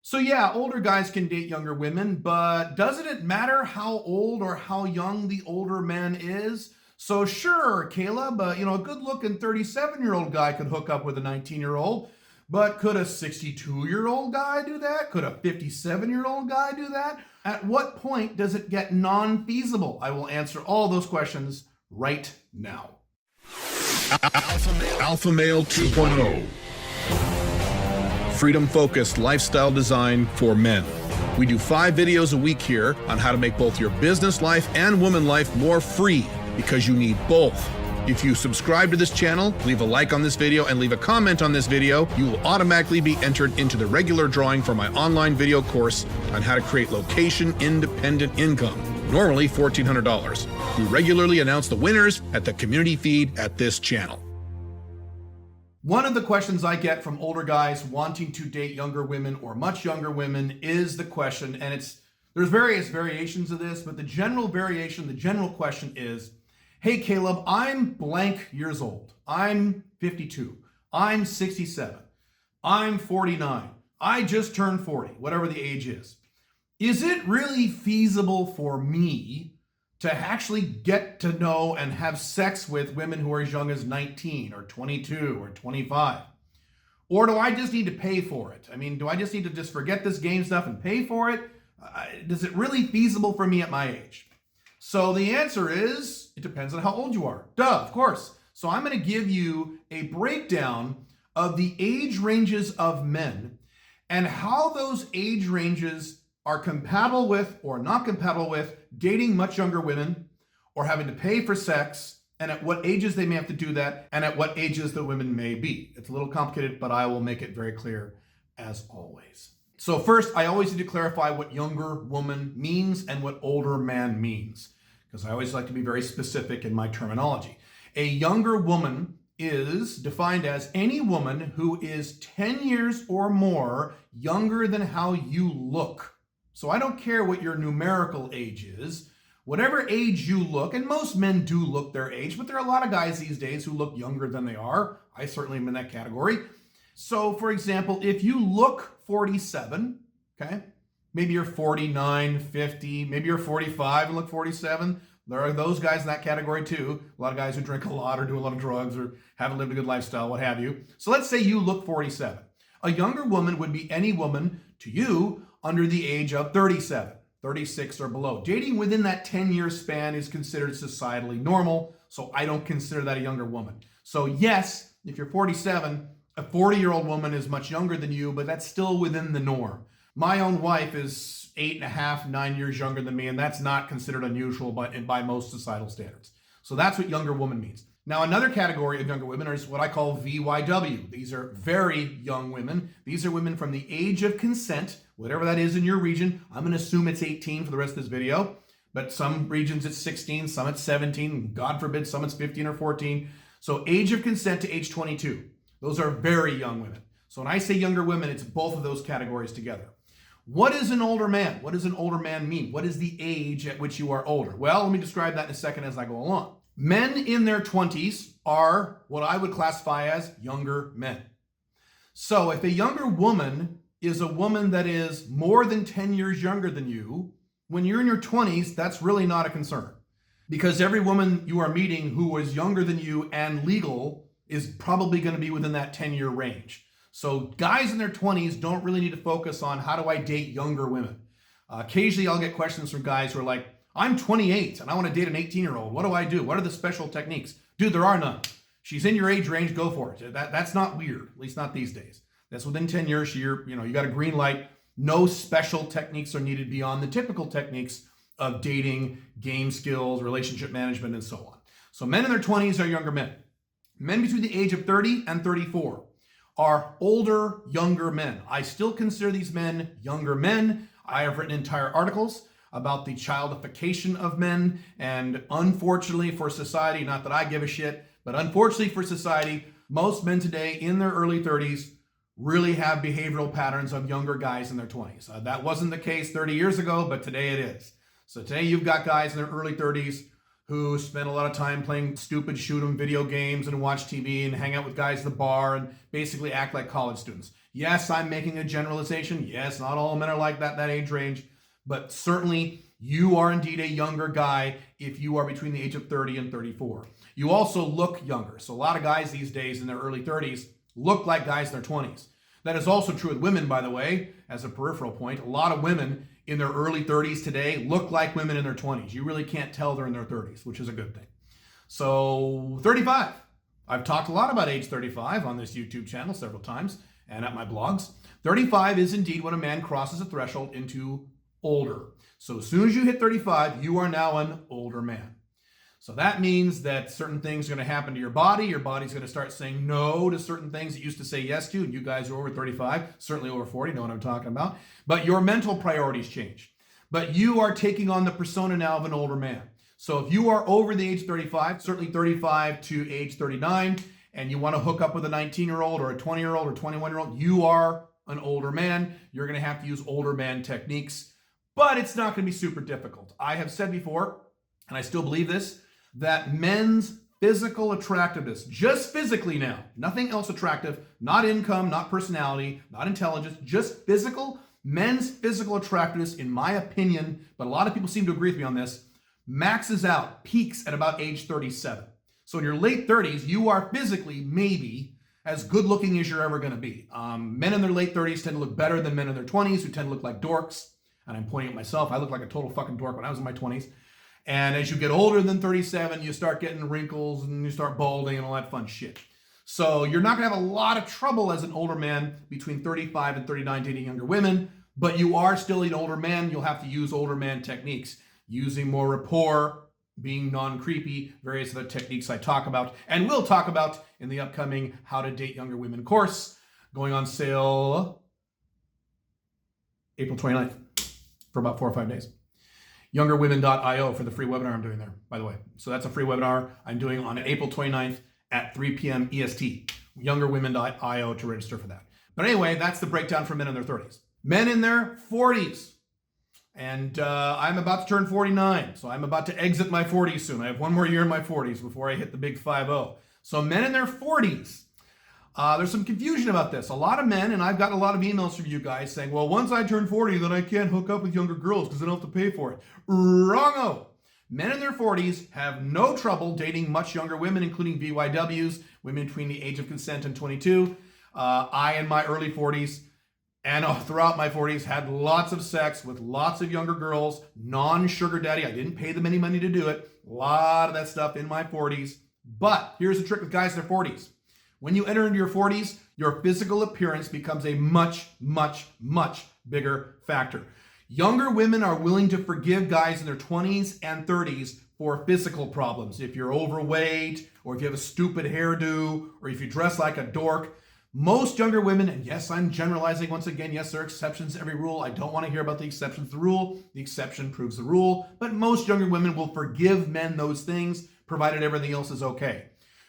So yeah, older guys can date younger women, but doesn't it matter how old or how young the older man is? So sure, Caleb, a good-looking 37-year-old guy could hook up with a 19-year-old, but could a 62-year-old guy do that? Could a 57-year-old guy do that? At what point does it get non-feasible? I will answer all those questions right now. Alpha Male 2.0. Freedom-focused lifestyle design for men. We do 5 videos a week here on how to make both your business life and woman life more free, because you need both. If you subscribe to this channel, leave a like on this video, and leave a comment on this video, you will automatically be entered into the regular drawing for my online video course on how to create location-independent income, normally $1,400. We regularly announce the winners at the community feed at this channel. One of the questions I get from older guys wanting to date younger women or much younger women is the question, and there's various variations of this, but the general question is, hey Caleb, I'm blank years old. I'm 52. I'm 67. I'm 49. I just turned 40, whatever the age is. Is it really feasible for me to actually get to know and have sex with women who are as young as 19 or 22 or 25? Or do I just need to pay for it? I mean, do I just need to just forget this game stuff and pay for it? Is it really feasible for me at my age? So the answer is, it depends on how old you are. Duh, of course. So I'm going to give you a breakdown of the age ranges of men and how those age ranges are compatible with or not compatible with dating much younger women or having to pay for sex, and at what ages they may have to do that, and at what ages the women may be. It's a little complicated, but I will make it very clear as always. So first, I always need to clarify what younger woman means and what older man means, because I always like to be very specific in my terminology. A younger woman is defined as any woman who is 10 years or more younger than how you look. So I don't care what your numerical age is, whatever age you look, and most men do look their age, but there are a lot of guys these days who look younger than they are. I certainly am in that category. So for example, if you look 47, okay, maybe you're 49, 50, maybe you're 45 and look 47. There are those guys in that category too. A lot of guys who drink a lot or do a lot of drugs or haven't lived a good lifestyle, what have you. So let's say you look 47. A younger woman would be any woman to you under the age of 37, 36 or below. Dating within that 10-year span is considered societally normal, so I don't consider that a younger woman. So yes, if you're 47, a 40-year-old woman is much younger than you, but that's still within the norm. My own wife is 8.5, 9 years younger than me, and that's not considered unusual by most societal standards. So that's what younger woman means. Now, another category of younger women is what I call VYW. These are very young women. These are women from the age of consent, whatever that is in your region. I'm going to assume it's 18 for the rest of this video, but some regions it's 16, some it's 17, God forbid some it's 15 or 14. So age of consent to age 22. Those are very young women. So when I say younger women, it's both of those categories together. What is an older man? What does an older man mean? What is the age at which you are older? Well, let me describe that in a second as I go along. Men in their 20s are what I would classify as younger men. So if a younger woman is a woman that is more than 10 years younger than you, when you're in your 20s, that's really not a concern. Because every woman you are meeting who is younger than you and legal is probably going to be within that 10-year range. So guys in their 20s don't really need to focus on how do I date younger women. Occasionally I'll get questions from guys who are like, I'm 28 and I want to date an 18-year-old. What do I do? What are the special techniques? Dude, there are none. She's in your age range, go for it. That's not weird, at least not these days. That's within 10 years, you got a green light. No special techniques are needed beyond the typical techniques of dating, game skills, relationship management, and so on. So men in their 20s are younger men. Men between the age of 30 and 34 are older, younger men. I still consider these men younger men. I have written entire articles about the childification of men, and unfortunately for society, not that I give a shit, but unfortunately for society, most men today in their early 30s really have behavioral patterns of younger guys in their 20s. That wasn't the case 30 years ago, but today it is. So today you've got guys in their early 30s who spend a lot of time playing stupid shoot 'em video games and watch TV and hang out with guys at the bar and basically act like college students. Yes, I'm making a generalization. Yes, not all men are like that age range, but certainly you are indeed a younger guy if you are between the age of 30 and 34. You also look younger. So a lot of guys these days in their early 30s look like guys in their 20s. That is also true with women, by the way, as a peripheral point. A lot of women in their early 30s today look like women in their 20s. You really can't tell they're in their 30s, which is a good thing. So 35. I've talked a lot about age 35 on this YouTube channel several times and at my blogs. 35 is indeed when a man crosses a threshold into older. So as soon as you hit 35, you are now an older man. So that means that certain things are going to happen to your body. Your body's going to start saying no to certain things it used to say yes to. And you guys are over 35, certainly over 40, know what I'm talking about. But your mental priorities change. But you are taking on the persona now of an older man. So if you are over the age of 35, certainly 35 to age 39, and you want to hook up with a 19-year-old or a 20-year-old or 21-year-old, you are an older man. You're going to have to use older man techniques, but it's not going to be super difficult. I have said before, and I still believe this, that men's physical attractiveness, just physically now, nothing else attractive, not income, not personality, not intelligence, just physical, men's physical attractiveness, in my opinion, but a lot of people seem to agree with me on this, maxes out, peaks at about age 37. So in your late 30s, you are physically maybe as good looking as you're ever going to be. Men in their late 30s tend to look better than men in their 20s who tend to look like dorks. And I'm pointing at myself. I looked like a total fucking dork when I was in my 20s. And as you get older than 37, you start getting wrinkles and you start balding and all that fun shit. So you're not going to have a lot of trouble as an older man between 35 and 39 dating younger women, but you are still an older man. You'll have to use older man techniques, using more rapport, being non-creepy, various other techniques I talk about and will talk about in the upcoming How to Date Younger Women course, going on sale April 29th for about 4 or 5 days. Youngerwomen.io for the free webinar I'm doing there, by the way. So that's a free webinar I'm doing on April 29th at 3 p.m. EST. Youngerwomen.io to register for that. But anyway, that's the breakdown for men in their 30s. Men in their 40s. And I'm about to turn 49, so I'm about to exit my 40s soon. I have one more year in my 40s before I hit the big 50. So men in their 40s. There's some confusion about this. A lot of men, and I've gotten a lot of emails from you guys saying, well, once I turn 40, then I can't hook up with younger girls because I don't have to pay for it. Wrong-o. Men in their 40s have no trouble dating much younger women, including VYWs, women between the age of consent and 22. I, in my early 40s, and throughout my 40s, had lots of sex with lots of younger girls, non-sugar daddy. I didn't pay them any money to do it. A lot of that stuff in my 40s. But here's the trick with guys in their 40s. When you enter into your 40s, your physical appearance becomes a much, much, much bigger factor. Younger women are willing to forgive guys in their 20s and 30s for physical problems. If you're overweight, or if you have a stupid hairdo, or if you dress like a dork. Most younger women, and yes, I'm generalizing once again, yes, there are exceptions to every rule. I don't want to hear about the exceptions to the rule. The exception proves the rule. But most younger women will forgive men those things, provided everything else is okay.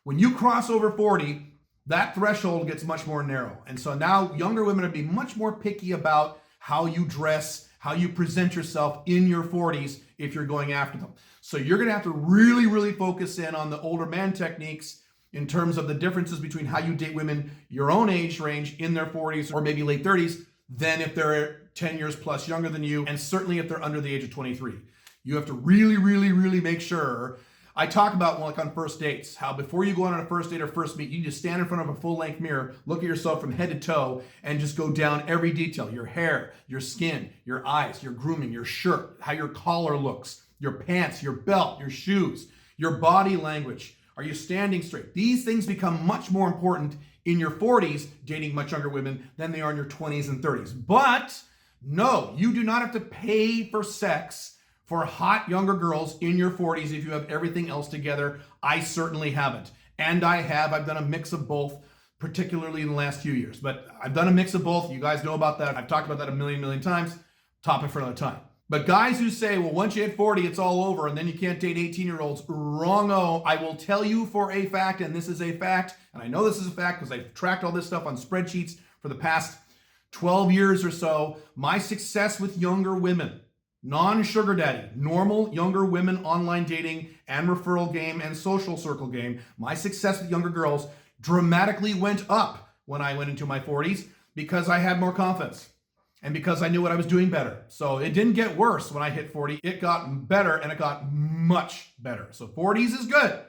When you cross over 40, that threshold gets much more narrow. And so now younger women are being much more picky about how you dress, how you present yourself in your 40s if you're going after them. So you're going to have to really, really focus in on the older man techniques in terms of the differences between how you date women your own age range in their 40s or maybe late 30s than if they're 10 years plus younger than you, and certainly if they're under the age of 23. You have to really, really, really make sure. I talk about, like on first dates, how before you go on a first date or first meet, you need to stand in front of a full-length mirror, look at yourself from head to toe, and just go down every detail. Your hair, your skin, your eyes, your grooming, your shirt, how your collar looks, your pants, your belt, your shoes, your body language. Are you standing straight? These things become much more important in your 40s, dating much younger women, than they are in your 20s and 30s. But no, you do not have to pay for sex for hot younger girls in your 40s if you have everything else together. I certainly haven't. And I've done a mix of both, particularly in the last few years. But I've done a mix of both. You guys know about that. I've talked about that a million times. Topic for another time. But guys who say, well, once you hit 40, it's all over, and then you can't date 18-year-olds, wrong-o. I will tell you for a fact, and this is a fact, and I know this is a fact because I've tracked all this stuff on spreadsheets for the past 12 years or so. My success with younger women, non-sugar daddy, normal younger women online dating and referral game and social circle game, my success with younger girls dramatically went up when I went into my 40s because I had more confidence and because I knew what I was doing better. So it didn't get worse when I hit 40. It got better, and it got much better. So 40s is good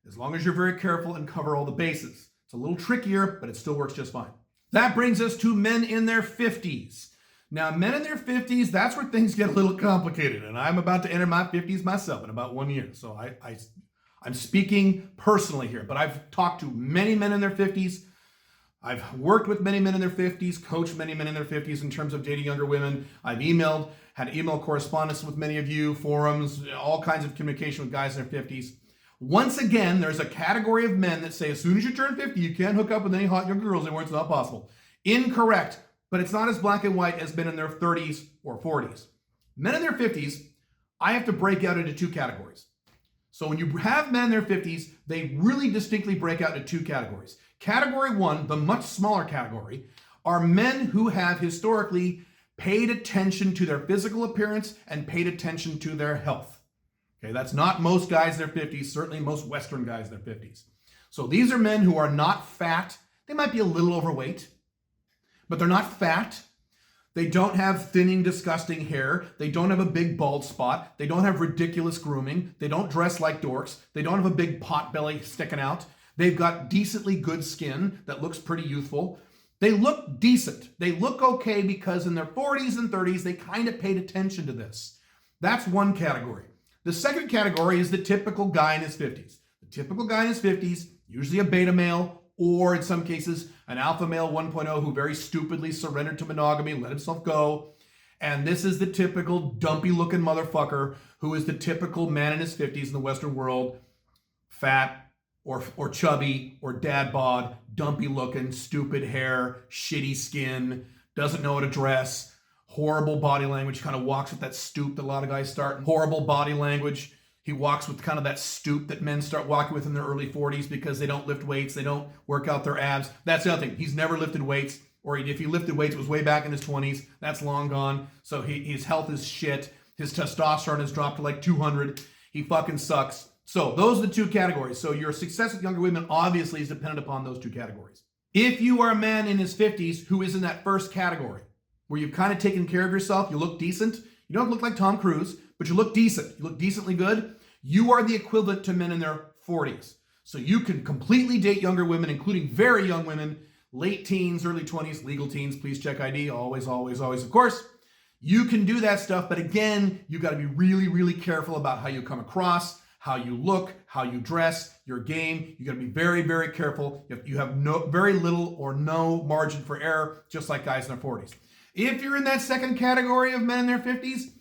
as long as you're very careful and cover all the bases. It's a little trickier, but it still works just fine. That brings us to men in their 50s. Now, men in their 50s, that's where things get a little complicated. And I'm about to enter my 50s myself in about 1 year. So I'm speaking personally here, but I've talked to many men in their 50s. I've worked with many men in their 50s, coached many men in their 50s in terms of dating younger women. I've had email correspondence with many of you, forums, all kinds of communication with guys in their 50s. Once again, there's a category of men that say as soon as you turn 50, you can't hook up with any hot young girls anymore. It's not possible. Incorrect, but it's not as black and white as men in their 30s or 40s. Men in their 50s, I have to break out into two categories. So when you have men in their 50s, they really distinctly break out into two categories. Category one, the much smaller category, are men who have historically paid attention to their physical appearance and paid attention to their health. Okay, that's not most guys in their 50s, certainly most Western guys in their 50s. So these are men who are not fat. They might be a little overweight, but they're not fat. They don't have thinning, disgusting hair. They don't have a big bald spot. They don't have ridiculous grooming. They don't dress like dorks. They don't have a big pot belly sticking out. They've got decently good skin that looks pretty youthful. They look decent. They look okay because in their 40s and 30s, they kind of paid attention to this. That's one category. The second category is the typical guy in his 50s. The typical guy in his 50s, usually a beta male, or in some cases, an alpha male 1.0 who very stupidly surrendered to monogamy, let himself go. And this is the typical dumpy looking motherfucker who is the typical man in his 50s in the Western world, fat or chubby or dad bod, dumpy looking, stupid hair, shitty skin, doesn't know how to dress, horrible body language, kind of walks with that stoop that a lot of guys start. Horrible body language. He walks with kind of that stoop that men start walking with in their early 40s because they don't lift weights, they don't work out their abs. That's the other thing. He's never lifted weights, or if he lifted weights, it was way back in his 20s. That's long gone. So his health is shit. His testosterone has dropped to like 200. He fucking sucks. So those are the two categories. So your success with younger women obviously is dependent upon those two categories. If you are a man in his 50s who is in that first category, where you've kind of taken care of yourself, you look decent, you don't look like Tom Cruise, but you look decent, you look decently good, you are the equivalent to men in their 40s. So you can completely date younger women, including very young women, late teens, early 20s, legal teens, please check ID, always, always, always, of course. You can do that stuff, but again, you got to be really, really careful about how you come across, how you look, how you dress, your game. You got to be very, very careful. You have very little or no margin for error, just like guys in their 40s. If you're in that second category of men in their 50s,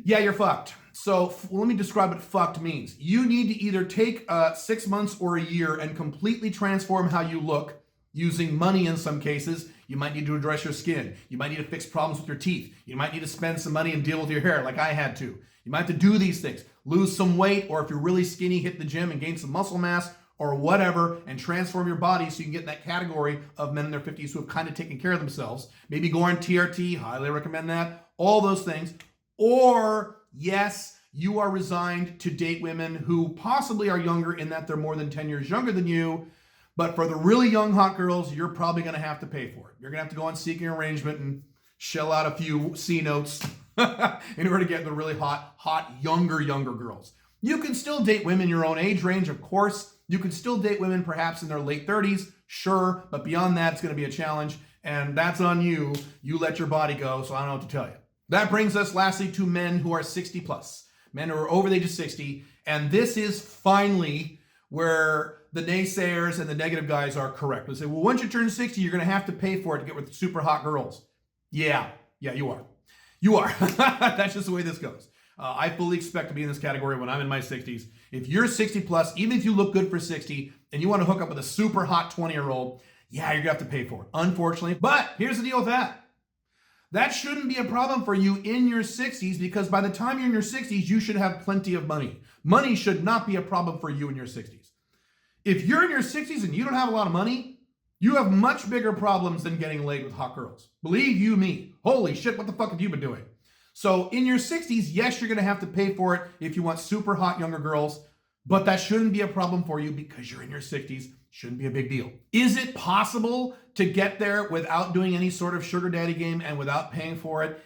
yeah, you're fucked. So let me describe what fucked means. You need to either take 6 months or a year and completely transform how you look using money in some cases. You might need to address your skin. You might need to fix problems with your teeth. You might need to spend some money and deal with your hair like I had to. You might have to do these things. Lose some weight, or if you're really skinny, hit the gym and gain some muscle mass or whatever, and transform your body so you can get in that category of men in their 50s who have kind of taken care of themselves. Maybe go on TRT, highly recommend that. All those things. Or, yes, you are resigned to date women who possibly are younger in that they're more than 10 years younger than you. But for the really young hot girls, you're probably going to have to pay for it. You're going to have to go on Seeking Arrangement and shell out a few C notes in order to get the really hot, younger girls. You can still date women your own age range, of course. You can still date women perhaps in their late 30s, sure. But beyond that, it's going to be a challenge. And that's on you. You let your body go, so I don't know what to tell you. That brings us lastly to men who are 60 plus. Men who are over the age of 60. And this is finally where the naysayers and the negative guys are correct. They say, well, once you turn 60, you're going to have to pay for it to get with super hot girls. Yeah, you are. You are. That's just the way this goes. I fully expect to be in this category when I'm in my 60s. If you're 60 plus, even if you look good for 60 and you want to hook up with a super hot 20-year-old, yeah, you're going to have to pay for it, unfortunately. But here's the deal with that. That shouldn't be a problem for you in your 60s, because by the time you're in your 60s, you should have plenty of money. Money should not be a problem for you in your 60s. If you're in your 60s and you don't have a lot of money, you have much bigger problems than getting laid with hot girls. Believe you me. Holy shit, what the fuck have you been doing? So in your 60s, yes, you're going to have to pay for it if you want super hot younger girls. But that shouldn't be a problem for you because you're in your 60s. Shouldn't be a big deal. Is it possible to get there without doing any sort of sugar daddy game and without paying for it?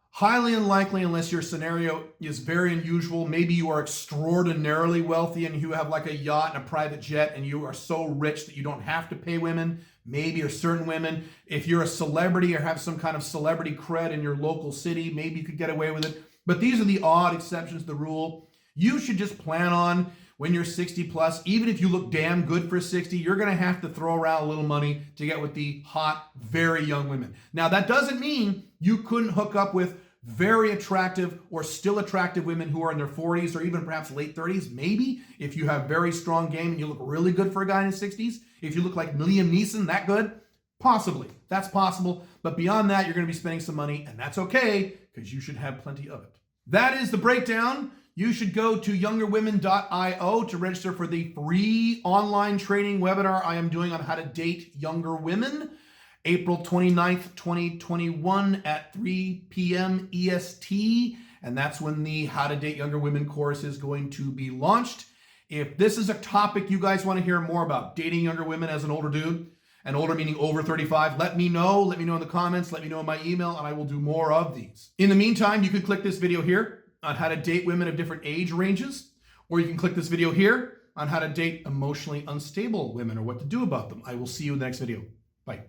Highly unlikely, unless your scenario is very unusual. Maybe you are extraordinarily wealthy and you have like a yacht and a private jet and you are so rich that you don't have to pay women. Maybe or certain women. If you're a celebrity or have some kind of celebrity cred in your local city, maybe you could get away with it. But these are the odd exceptions to the rule. You should just plan on when you're 60 plus, even if you look damn good for 60, you're going to have to throw around a little money to get with the hot, very young women. Now, that doesn't mean you couldn't hook up with very attractive or still attractive women who are in their 40s or even perhaps late 30s. Maybe if you have very strong game and you look really good for a guy in his 60s, if you look like Liam Neeson, that good, possibly. That's possible. But beyond that, you're going to be spending some money, and that's okay because you should have plenty of it. That is the breakdown. You should go to youngerwomen.io to register for the free online training webinar I am doing on how to date younger women. April 29th, 2021 at 3 p.m. EST. And that's when the How to Date Younger Women course is going to be launched. If this is a topic you guys want to hear more about, dating younger women as an older dude, and older meaning over 35, let me know. Let me know in the comments. Let me know in my email, and I will do more of these. In the meantime, you can click this video here on how to date women of different age ranges, or you can click this video here on how to date emotionally unstable women or what to do about them. I will see you in the next video. Bye.